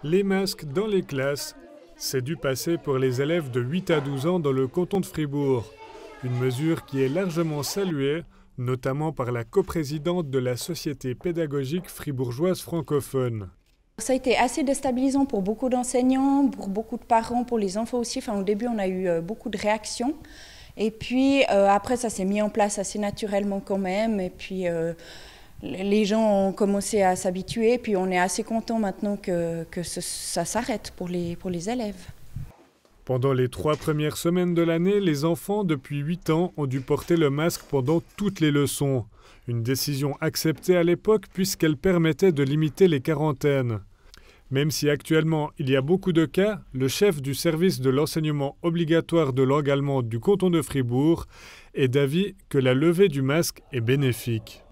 Les masques dans les classes, c'est du passé pour les élèves de 8 à 12 ans dans le canton de Fribourg. Une mesure qui est largement saluée, notamment par la coprésidente de la Société pédagogique fribourgeoise francophone. Ça a été assez déstabilisant pour beaucoup d'enseignants, pour beaucoup de parents, pour les enfants aussi. Enfin, au début, on a eu beaucoup de réactions. Et puis après, ça s'est mis en place assez naturellement quand même. Et puis les gens ont commencé à s'habituer. Puis on est assez content maintenant que ça s'arrête pour les élèves. Pendant les 3 premières semaines de l'année, les enfants depuis 8 ans ont dû porter le masque pendant toutes les leçons. Une décision acceptée à l'époque puisqu'elle permettait de limiter les quarantaines. Même si actuellement il y a beaucoup de cas, le chef du service de l'enseignement obligatoire de langue allemande du canton de Fribourg est d'avis que la levée du masque est bénéfique.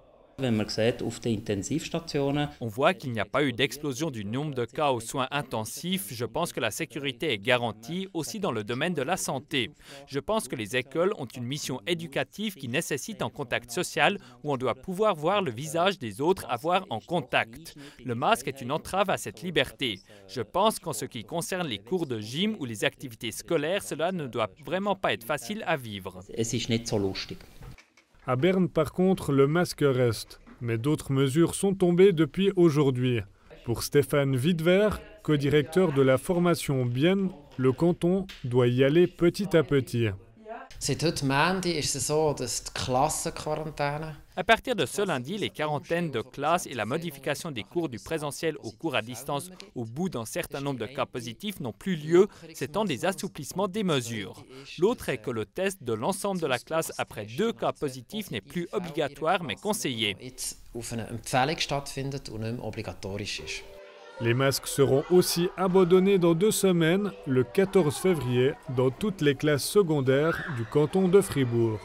On voit qu'il n'y a pas eu d'explosion du nombre de cas aux soins intensifs. Je pense que la sécurité est garantie aussi dans le domaine de la santé. Je pense que les écoles ont une mission éducative qui nécessite un contact social où on doit pouvoir voir le visage des autres, avoir en contact. Le masque est une entrave à cette liberté. Je pense qu'en ce qui concerne les cours de gym ou les activités scolaires, cela ne doit vraiment pas être facile à vivre. À Berne, par contre, le masque reste. Mais d'autres mesures sont tombées depuis aujourd'hui. Pour Stéphane Widwer, co-directeur de la formation Bien, le canton doit y aller petit à petit. À partir de ce lundi, les quarantaines de classes et la modification des cours du présentiel aux cours à distance au bout d'un certain nombre de cas positifs n'ont plus lieu, c'est un des assouplissements des mesures. L'autre est que le test de l'ensemble de la classe après 2 cas positifs n'est plus obligatoire mais conseillé. Les masques seront aussi abandonnés dans 2 semaines, le 14 février, dans toutes les classes secondaires du canton de Fribourg.